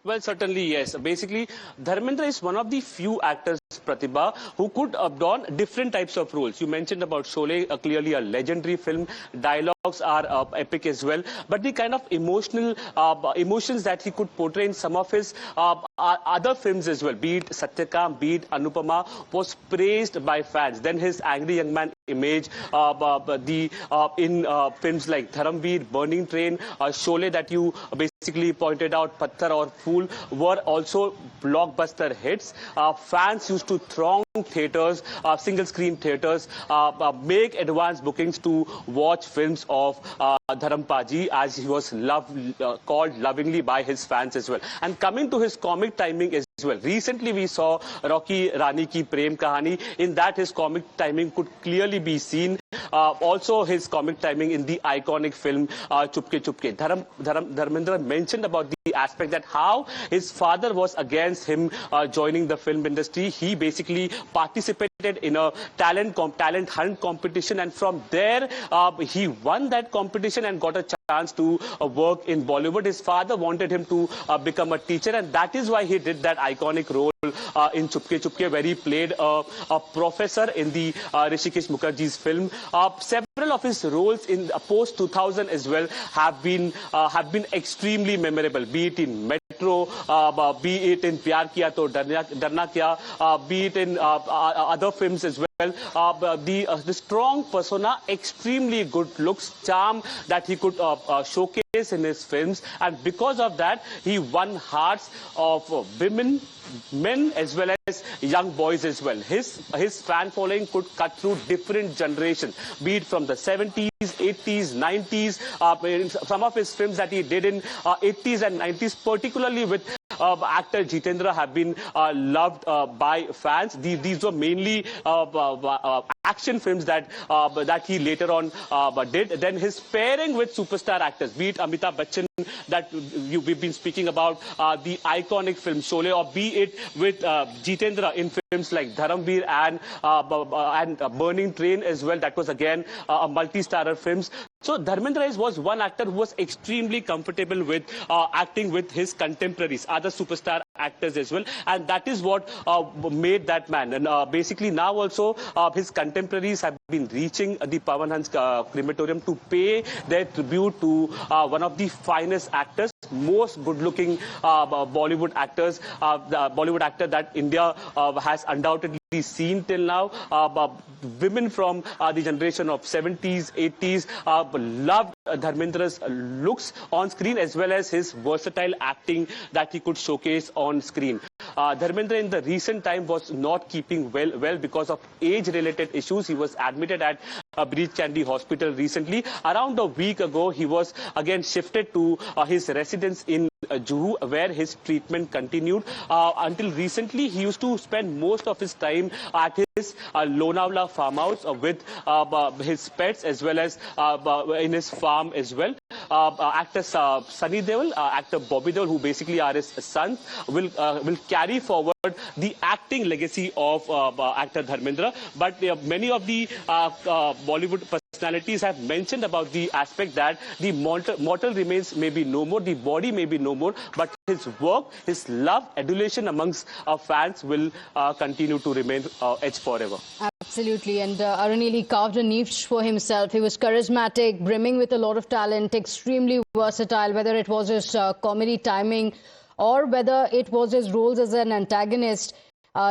Well, certainly, yes. Basically, Dharmendra is one of the few actors, Pratibha, who could don different types of roles. You mentioned about Sholay, clearly a legendary film. Dialogues are epic as well. But the kind of emotions that he could portray in some of his other films as well, be it Satyakam, be it Anupama, was praised by fans. Then his angry young man image, in films like Dharamveer, Burning Train, Sholay that you basically pointed out, Patthar or Fool, were also blockbuster hits. Fans used to throng theatres, single screen theatres, make advance bookings to watch films of Dharampaji, as he was called lovingly by his fans as well. And coming to his comic timing as well. Recently we saw Rocky Rani Ki Prem Kahani. In that his comic timing could clearly be seen. Also his comic timing in the iconic film Chupke Chupke. Dharmendra mentioned about the aspect that how his father was against him joining the film industry. He basically participated in a talent hunt competition, and from there he won that competition and got a chance to work in Bollywood. His father wanted him to become a teacher, and that is why he did that iconic role in Chupke Chupke, where he played a professor in the Rishikesh Mukherjee's film. Several of his roles in post 2000 as well have been extremely memorable. Be it in Metro, be it in Pyar Kiya To Darna Kya, be it in other films as well. The strong persona, extremely good looks, charm that he could showcase in his films, and because of that he won hearts of women, men as well as young boys as well. His fan following could cut through different generations, be it from the 70s, 80s, 90s. Some of his films that he did in 80s and 90s, particularly with actor Jitendra, have been loved by fans. These were mainly action films that he later on did. Then his pairing with superstar actors, be it Amitabh Bachchan that we've been speaking about, the iconic film Sholay, or be it with Jitendra in films like Dharamveer and Burning Train as well. That was again a multi-starrer films. So Dharmendra was one actor who was extremely comfortable with acting with his contemporaries, other superstar actors as well, and that is what made that man. And basically now also his contemporaries have been reaching the Pawan Hans crematorium to pay their tribute to one of the finest actors, most good-looking Bollywood actors, the Bollywood actor that India has undoubtedly seen till now. Women from the generation of 70s, 80s loved Dharmendra's looks on screen, as well as his versatile acting that he could showcase on screen. Dharmendra in the recent time was not keeping well because of age-related issues. He was admitted at Breach Candy Hospital recently. Around a week ago, he was again shifted to his residence in Juhu, where his treatment continued. Until recently, he used to spend most of his time at his Lonavala farmhouse with his pets, as well as in his farm as well. Actor Sunny Deol, actor Bobby Deol, who basically are his sons, will carry forward the acting legacy of actor Dharmendra. But many of the Bollywood personalities have mentioned about the aspect that the mortal remains may be no more, the body may be no more, but his work, his love, adulation amongst fans will continue to remain etched forever. Absolutely. And Aranil, he carved a niche for himself. He was charismatic, brimming with a lot of talent, extremely versatile, whether it was his comedy timing or whether it was his roles as an antagonist.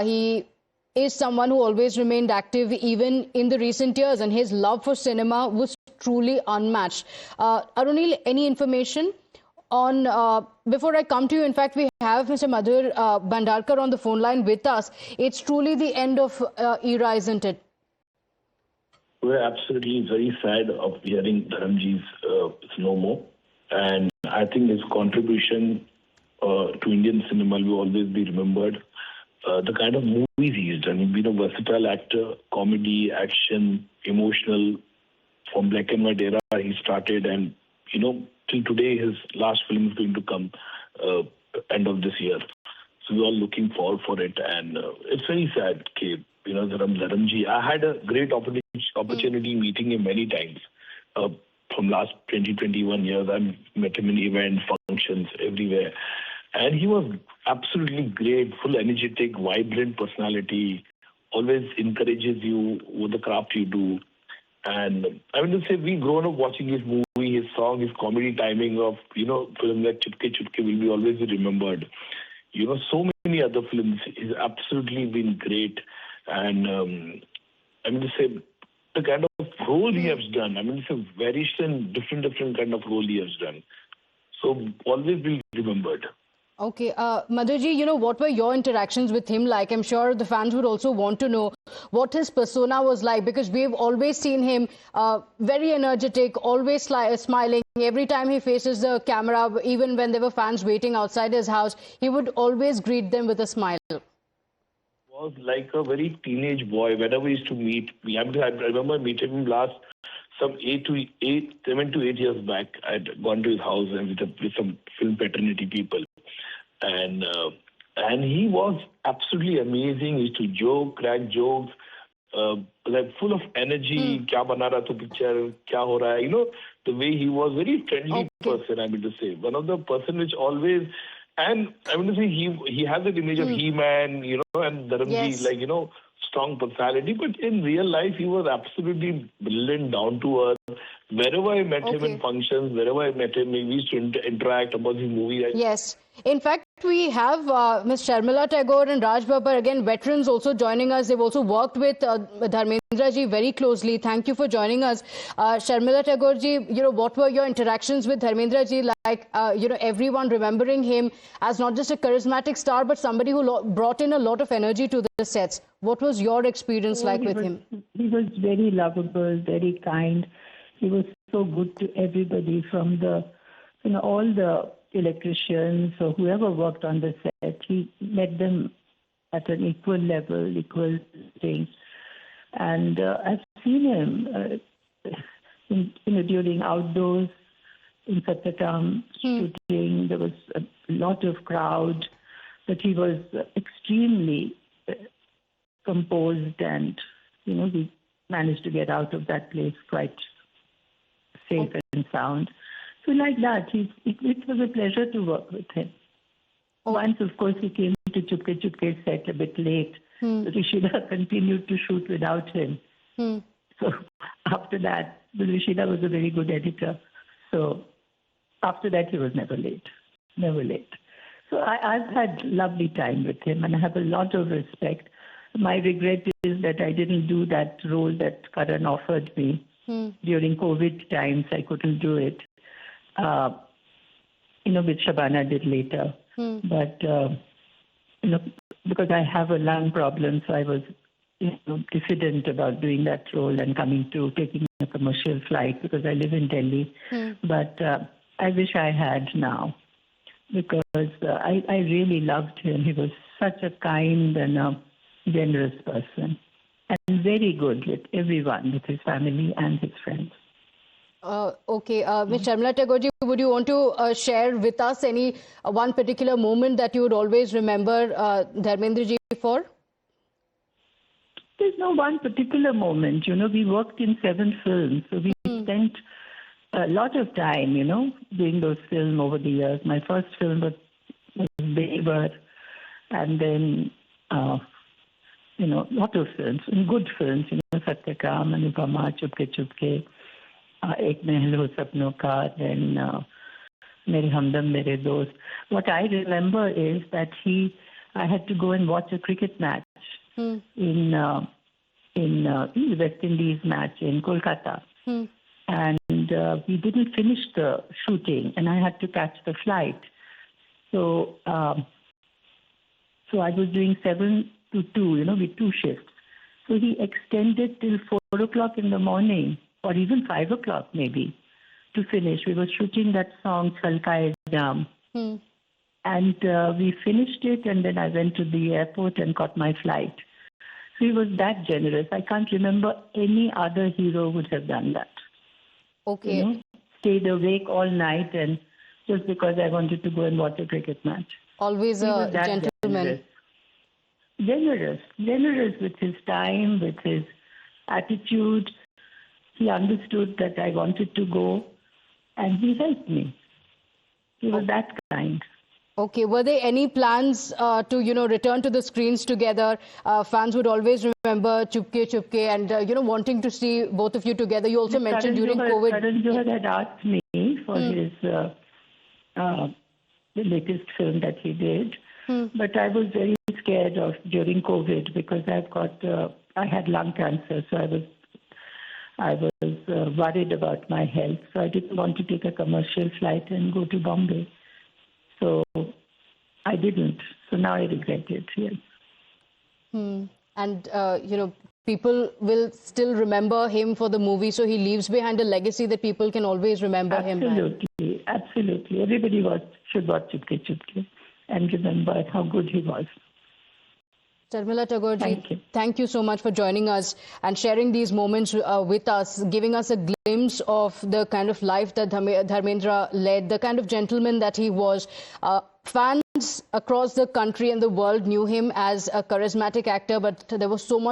He is someone who always remained active even in the recent years, and his love for cinema was truly unmatched. Arunil, any information on, before I come to you, in fact, we have Mr. Madhur Bhandarkar on the phone line with us. It's truly the end of era, isn't it? We're absolutely very sad of hearing Dharamji's no more. And I think his contribution to Indian cinema will always be remembered. The kind of movies he's done. He's been a versatile actor, comedy, action, emotional. From black and white era he started, and till today his last film is going to come end of this year. So we're all looking forward for it, and it's very sad. Dharamji, I had a great opportunity meeting him many times. From last 20, 21 years, I've met him in events, functions, everywhere. And he was absolutely great, full energetic, vibrant personality, always encourages you with the craft you do. And I mean to say, we grown up watching his movie, his song, his comedy timing of, films like Chutke Chutke will be always be remembered. So many other films, he's absolutely been great. And I mean to say, the kind of role he has done, I mean, it's a different kind of role he has done. So always be remembered. Okay, Madhurji, what were your interactions with him like? I'm sure the fans would also want to know what his persona was like, because we've always seen him very energetic, always smiling. Every time he faces the camera, even when there were fans waiting outside his house, he would always greet them with a smile. Was like a very teenage boy. Whenever we used to meet, I remember meeting him last some 7 to 8 years back. I'd gone to his house and with some film fraternity people. And he was absolutely amazing. He used to joke, crack jokes, like full of energy. Kya bana raha tu picture, kya ho raha hai? The way he was, very friendly person, I mean to say. One of the person which always, and I mean to say, he has that image of He-Man, and Dharamji, strong personality. But in real life, he was absolutely brilliant, down to earth. Wherever I met him in functions, wherever I met him, we used to interact about his movie. Yes. In fact, we have Ms. Sharmila Tagore and Raj Babbar, again, veterans also joining us. They've also worked with Dharmendra ji very closely. Thank you for joining us. Sharmila Tagore ji, what were your interactions with Dharmendra ji like? Everyone remembering him as not just a charismatic star, but somebody who brought in a lot of energy to the sets. What was your experience like with him? He was very lovable, very kind. He was so good to everybody, from all the electricians or whoever worked on the set. He met them at an equal level, equal thing. And I've seen him during outdoors in Satyakam shooting. There was a lot of crowd, but he was extremely composed, and we managed to get out of that place quite safe and sound. So like that, it was a pleasure to work with him. Once, of course, he came to Chupke Chupke set a bit late. Rishida continued to shoot without him. So after that, Rishida was a very good editor. So after that, he was never late. Never late. So I've had lovely time with him, and I have a lot of respect. My regret is that I didn't do that role that Karan offered me. During COVID times, I couldn't do it. Which Shabana did later. But, because I have a lung problem, so I was, diffident about doing that role and taking a commercial flight, because I live in Delhi. But I wish I had now, because I really loved him. He was such a kind and a generous person, and very good with everyone, with his family and his friends. Okay, Ms. Sharmila Tagore, would you want to share with us any one particular moment that you would always remember Dharmendra ji for? There's no one particular moment. We worked in 7 films, so we spent a lot of time, doing those films over the years. My first film was Beaver, and then, lot of films, good films, Satyakam, Anupama, Chupke Chupke, Ek Mahal Ho Sapno Ka, then Mere Hamdam Mere Dost. What I remember is that I had to go and watch a cricket match in the West Indies match in Kolkata. And we didn't finish the shooting, and I had to catch the flight. So I was doing 7 to 2, with 2 shifts. So he extended till 4 o'clock in the morning, or even 5 o'clock maybe, to finish. We were shooting that song, Chalkaye Jam. And we finished it, and then I went to the airport and caught my flight. So he was that generous. I can't remember any other hero would have done that. Okay. Stayed awake all night, and just because I wanted to go and watch a cricket match. Always a gentleman. Generous with his time, with his attitude. He understood that I wanted to go, and he helped me. He was that kind. Okay, were there any plans to, return to the screens together? Fans would always remember Chupke Chupke and, wanting to see both of you together. You also mentioned during COVID. Karan Johar had asked me for his the latest film that he did, but I was very scared of during COVID because I had lung cancer, so I was worried about my health, so I didn't want to take a commercial flight and go to Bombay. So I didn't. So now I regret it, yes. And, people will still remember him for the movie, so he leaves behind a legacy that people can always remember him by. Absolutely, absolutely. Everybody should watch Chupke Chupke and remember how good he was. Sharmila Tagore ji, thank you so much for joining us and sharing these moments with us, giving us a glimpse of the kind of life that Dharmendra led, the kind of gentleman that he was. Fans across the country and the world knew him as a charismatic actor, but there was so much